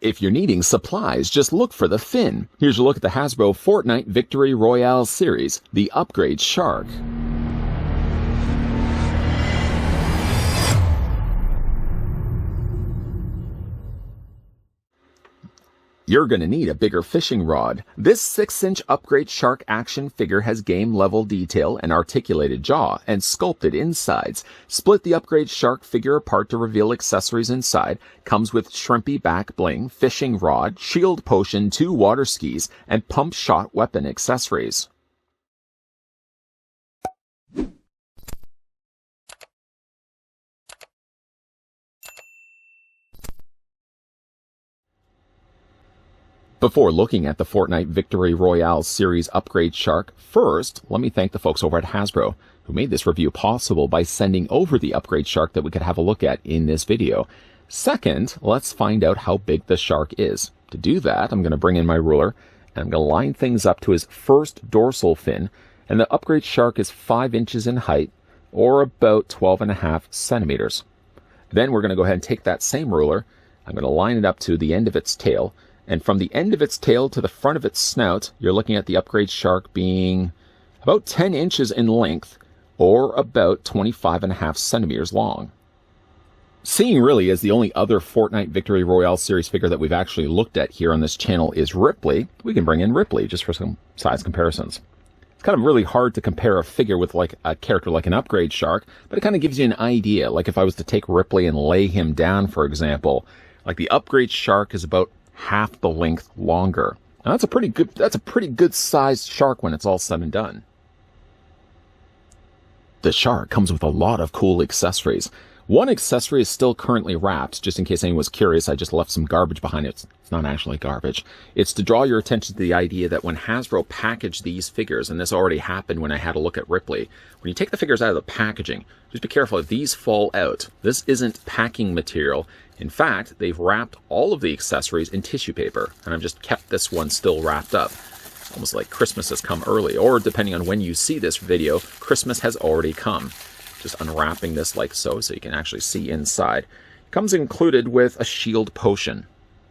If you're needing supplies, just look for the fin. Here's a look at the Hasbro FORTNITE Victory Royale series, the Upgrade Shark. You're going to need a bigger fishing rod. This 6-inch Upgrade Shark action figure has game-level detail, an articulated jaw, and sculpted insides. Split the Upgrade Shark figure apart to reveal accessories inside. Comes with Shrimpy back bling, fishing rod, shield potion, 2 water skis, and pump shot weapon accessories. Before looking at the FORTNITE Victory Royale series Upgrade Shark, first, let me thank the folks over at Hasbro, who made this review possible by sending over the Upgrade Shark that we could have a look at in this video. Second, let's find out how big the shark is. To do that, I'm going to bring in my ruler, and I'm going to line things up to his first dorsal fin, and the Upgrade Shark is 5 inches in height, or about 12.5 centimeters. Then we're going to go ahead and take that same ruler, I'm going to line it up to the end of its tail, and from the end of its tail to the front of its snout, you're looking at the Upgrade Shark being about 10 inches in length, or about 25.5 centimeters long. Seeing really as the only other FORTNITE Victory Royale series figure that we've actually looked at here on this channel is Ripley, we can bring in Ripley just for some size comparisons. It's kind of really hard to compare a figure with like a character like an Upgrade Shark, but it kind of gives you an idea. Like if I was to take Ripley and lay him down, for example, like the Upgrade Shark is about half the length longer. Now that's a pretty good sized shark when it's all said and done. The shark comes with a lot of cool accessories. One accessory is still currently wrapped. Just in case anyone was curious, I just left some garbage behind it. It's not actually garbage. It's to draw your attention to the idea that when Hasbro packaged these figures, and this already happened when I had a look at Ripley, when you take the figures out of the packaging, just be careful if these fall out. This isn't packing material. In fact, they've wrapped all of the accessories in tissue paper, and I've just kept this one still wrapped up. Almost like Christmas has come early, or depending on when you see this video, Christmas has already come. Just unwrapping this like so you can actually see inside. It comes included with a shield potion.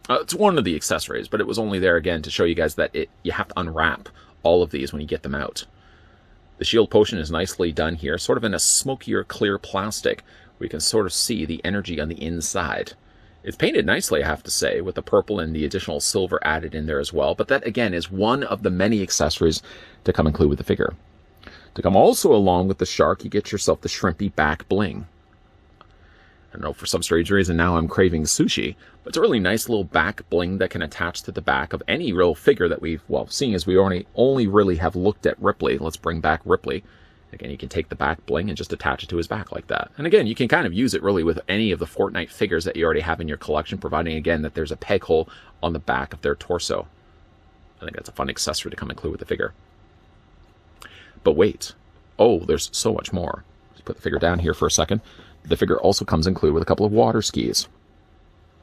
It's one of the accessories, but it was only there again to show you guys that you have to unwrap all of these when you get them out. The shield potion is nicely done here, sort of in a smokier clear plastic, where you can sort of see the energy on the inside. It's painted nicely, I have to say, with the purple and the additional silver added in there as well, but that again is one of the many accessories to come include with the figure. To come also along with the shark, you get yourself the Shrimpy back bling. I don't know, for some strange reason now I'm craving sushi, but it's a really nice little back bling that can attach to the back of any real figure that we've, well, seeing as we only really have looked at Ripley, let's bring back Ripley. Again, you can take the back bling and just attach it to his back like that. And again, you can kind of use it really with any of the FORTNITE figures that you already have in your collection, providing again that there's a peg hole on the back of their torso. I think that's a fun accessory to come include with the figure. But wait, oh, there's so much more. Let's put the figure down here for a second. The figure also comes included with a couple of water skis.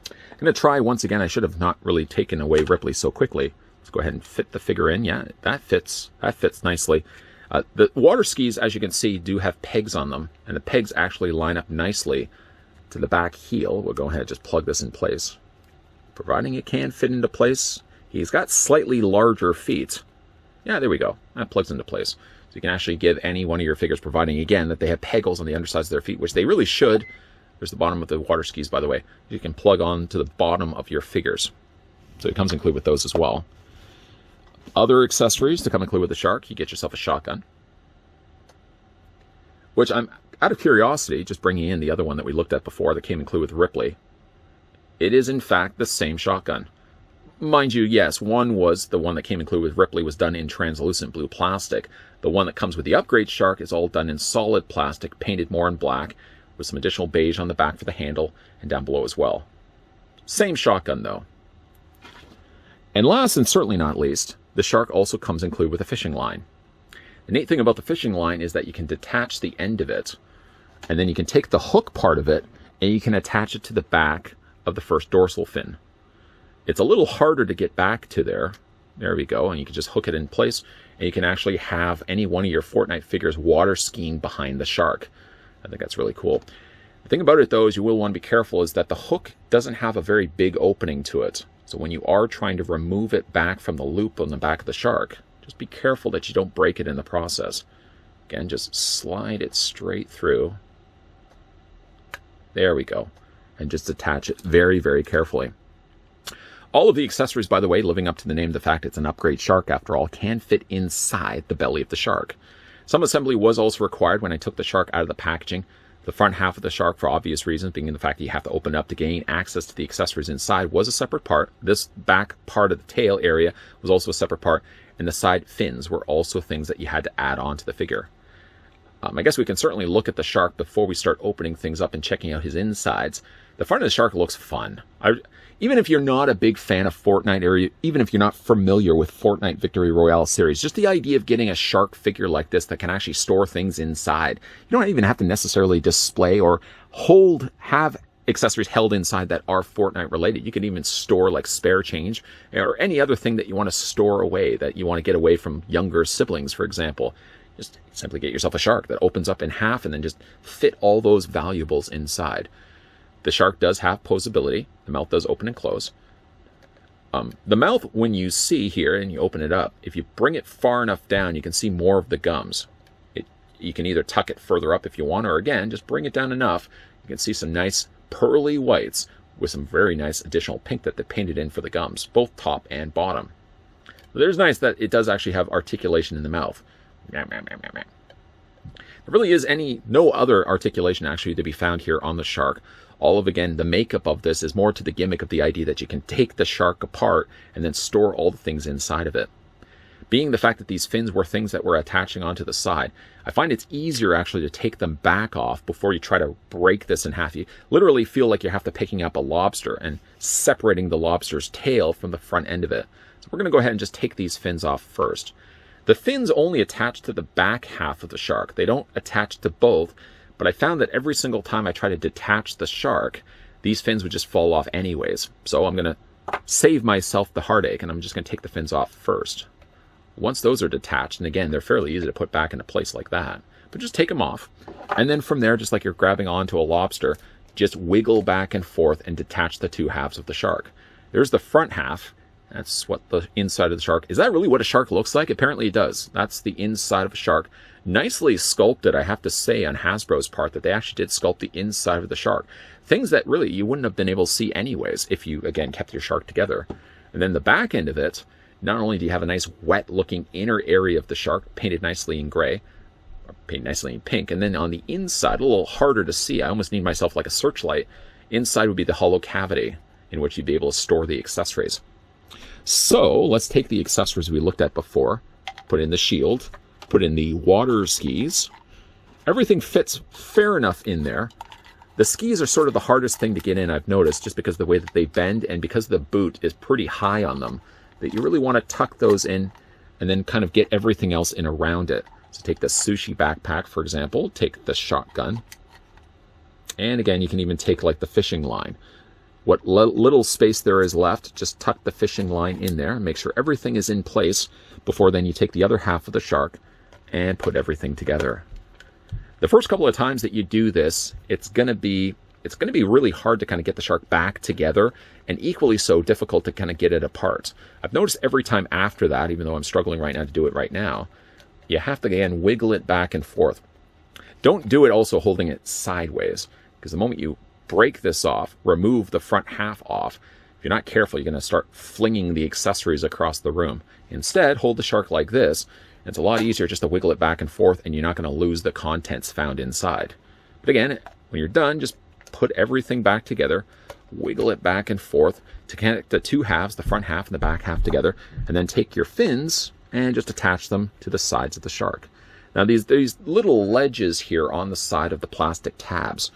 I'm going to try once again. I should have not really taken away Ripley so quickly. Let's go ahead and fit the figure in. Yeah, that fits. That fits nicely. The water skis, as you can see, do have pegs on them, and the pegs actually line up nicely to the back heel. We'll go ahead and just plug this in place. Providing it can fit into place. He's got slightly larger feet. Yeah, there we go. That plugs into place. So you can actually give any one of your figures, providing, again, that they have peg holes on the undersides of their feet, which they really should. There's the bottom of the water skis, by the way. You can plug on to the bottom of your figures. So it comes included with those as well. Other accessories to come include with the shark, you get yourself a shotgun. Which I'm, out of curiosity, just bringing in the other one that we looked at before that came included with Ripley. It is, in fact, the same shotgun. Mind you, yes, one was the one that came included with Ripley was done in translucent blue plastic. The one that comes with the Upgrade Shark is all done in solid plastic, painted more in black, with some additional beige on the back for the handle, and down below as well. Same shotgun, though. And last, and certainly not least, the shark also comes included with a fishing line. The neat thing about the fishing line is that you can detach the end of it, and then you can take the hook part of it, and you can attach it to the back of the first dorsal fin. It's a little harder to get back to there. There we go, and you can just hook it in place, and you can actually have any one of your FORTNITE figures water skiing behind the shark. I think that's really cool. The thing about it, though, is you will want to be careful is that the hook doesn't have a very big opening to it. So when you are trying to remove it back from the loop on the back of the shark, just be careful that you don't break it in the process. Again, just slide it straight through. There we go. And just attach it very, very carefully. All of the accessories, by the way, living up to the name of the fact it's an upgrade shark after all, can fit inside the belly of the shark. Some assembly was also required when I took the shark out of the packaging. The front half of the shark, for obvious reasons, being the fact that you have to open up to gain access to the accessories inside, was a separate part. This back part of the tail area was also a separate part, and the side fins were also things that you had to add on to the figure. I guess we can certainly look at the shark before we start opening things up and checking out his insides. The front of the shark looks fun. Even if you're not a big fan of FORTNITE, or even if you're not familiar with FORTNITE Victory Royale series, just the idea of getting a shark figure like this that can actually store things inside. You don't even have to necessarily display or have accessories held inside that are FORTNITE related. You can even store like spare change or any other thing that you want to store away, that you want to get away from younger siblings, for example. Just simply get yourself a shark that opens up in half and then just fit all those valuables inside. The shark does have posability. The mouth does open and close. The mouth, when you see here and you open it up, if you bring it far enough down, you can see more of the gums. You can either tuck it further up if you want, or again, just bring it down enough. You can see some nice pearly whites with some very nice additional pink that they painted in for the gums, both top and bottom. There's nice that it does actually have articulation in the mouth. There really is no other articulation actually to be found here on the shark. All of, again, the makeup of this is more to the gimmick of the idea that you can take the shark apart and then store all the things inside of it. Being the fact that these fins were things that were attaching onto the side, I find it's easier actually to take them back off before you try to break this in half. You literally feel like you have to picking up a lobster and separating the lobster's tail from the front end of it. So we're going to go ahead and just take these fins off first. The fins only attach to the back half of the shark. They don't attach to both, but I found that every single time I try to detach the shark, these fins would just fall off anyways. So I'm going to save myself the heartache, and I'm just going to take the fins off first. Once those are detached, and again, they're fairly easy to put back into place like that, but just take them off. And then from there, just like you're grabbing onto a lobster, just wiggle back and forth and detach the two halves of the shark. There's the front half. That's what the inside of the shark. Is that really what a shark looks like? Apparently it does. That's the inside of a shark. Nicely sculpted, I have to say, on Hasbro's part, that they actually did sculpt the inside of the shark. Things that really you wouldn't have been able to see anyways if you, again, kept your shark together. And then the back end of it, not only do you have a nice wet-looking inner area of the shark painted nicely in gray, or painted nicely in pink, and then on the inside, a little harder to see, I almost need myself like a searchlight, inside would be the hollow cavity in which you'd be able to store the accessories. So let's take the accessories we looked at before, put in the shield, put in the water skis. Everything fits fair enough in there. The skis are sort of the hardest thing to get in, I've noticed, just because of the way that they bend and because the boot is pretty high on them, that you really want to tuck those in and then kind of get everything else in around it. So take the sushi backpack, for example, take the shotgun, and again, you can even take like the fishing line. What little space there is left, just tuck the fishing line in there and make sure everything is in place before then you take the other half of the shark and put everything together. The first couple of times that you do this, it's going to be really hard to kind of get the shark back together, and equally so difficult to kind of get it apart. I've noticed every time after that, even though I'm struggling right now to do it right now, you have to, again, wiggle it back and forth. Don't do it also holding it sideways, because the moment you break this off, remove the front half off, if you're not careful, you're going to start flinging the accessories across the room. Instead, hold the shark like this. It's a lot easier just to wiggle it back and forth, and you're not going to lose the contents found inside. But again, when you're done, just put everything back together, wiggle it back and forth to connect the two halves, the front half and the back half together, and then take your fins and just attach them to the sides of the shark. Now these little ledges here on the side of the plastic tabs,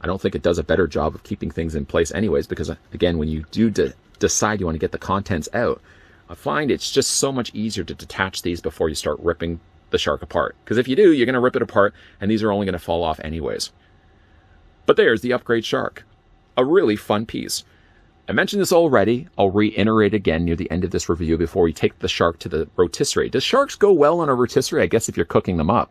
I don't think it does a better job of keeping things in place anyways, because again, when you do decide you want to get the contents out, I find it's just so much easier to detach these before you start ripping the shark apart. Because if you do, you're going to rip it apart, and these are only going to fall off anyways. But there's the upgrade shark. A really fun piece. I mentioned this already. I'll reiterate again near the end of this review before we take the shark to the rotisserie. Does sharks go well on a rotisserie? I guess if you're cooking them up.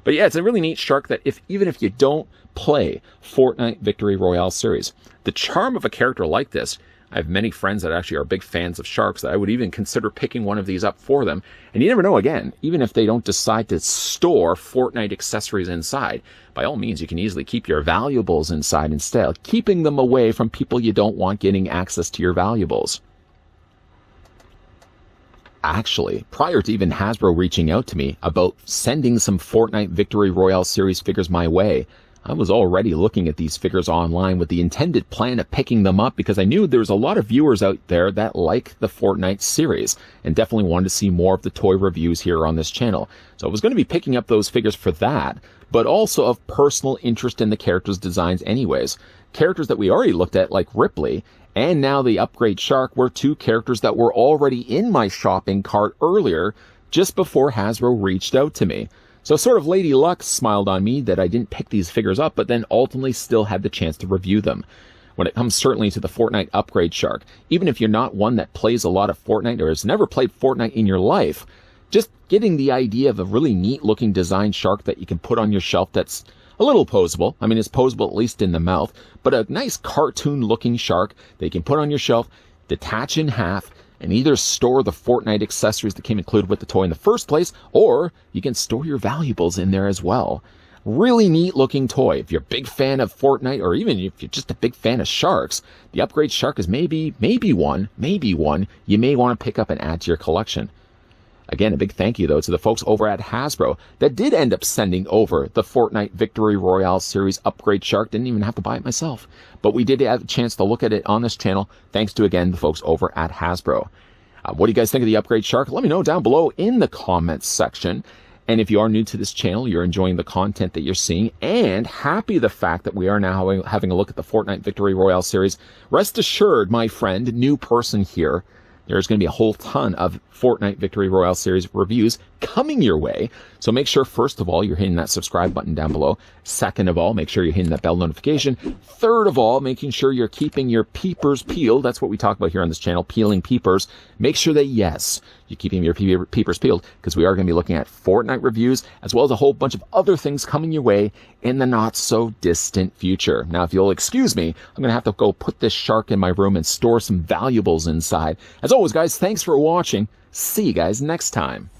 But yeah, it's a really neat shark that even if you don't play FORTNITE Victory Royale series, the charm of a character like this, I have many friends that actually are big fans of sharks that I would even consider picking one of these up for them. And you never know, again, even if they don't decide to store Fortnite accessories inside, by all means, you can easily keep your valuables inside instead, keeping them away from people you don't want getting access to your valuables. Actually, prior to even Hasbro reaching out to me about sending some Fortnite Victory Royale series figures my way, I was already looking at these figures online with the intended plan of picking them up because I knew there was a lot of viewers out there that like the Fortnite series and definitely wanted to see more of the toy reviews here on this channel. So I was going to be picking up those figures for that, but also of personal interest in the characters' designs anyways. Characters that we already looked at like Ripley and now the Upgrade Shark were two characters that were already in my shopping cart earlier just before Hasbro reached out to me. So sort of Lady Luck smiled on me that I didn't pick these figures up, but then ultimately still had the chance to review them. When it comes certainly to the Fortnite Upgrade Shark, even if you're not one that plays a lot of Fortnite or has never played Fortnite in your life, just getting the idea of a really neat looking design shark that you can put on your shelf that's a little posable. I mean, it's posable at least in the mouth, but a nice cartoon looking shark that you can put on your shelf, detach in half, and either store the Fortnite accessories that came included with the toy in the first place, or you can store your valuables in there as well. Really neat looking toy. If you're a big fan of Fortnite, or even if you're just a big fan of sharks, the Upgrade Shark is maybe one you may want to pick up and add to your collection. Again, a big thank you, though, to the folks over at Hasbro that did end up sending over the Fortnite Victory Royale Series Upgrade Shark. Didn't even have to buy it myself. But we did have a chance to look at it on this channel, thanks to, again, the folks over at Hasbro. What do you guys think of the Upgrade Shark? Let me know down below in the comments section. And if you are new to this channel, you're enjoying the content that you're seeing, and happy the fact that we are now having a look at the Fortnite Victory Royale Series, rest assured, my friend, new person here, there's going to be a whole ton of Fortnite Victory Royale Series reviews coming your way. So make sure, first of all, you're hitting that subscribe button down below. Second of all, make sure you're hitting that bell notification. Third of all, making sure you're keeping your peepers peeled. That's what we talk about here on this channel, peeling peepers. Make sure that, yes, you're keeping your peepers peeled, because we are going to be looking at Fortnite reviews, as well as a whole bunch of other things coming your way in the not-so-distant future. Now, if you'll excuse me, I'm going to have to go put this shark in my room and store some valuables inside. As always, guys, thanks for watching. See you guys next time.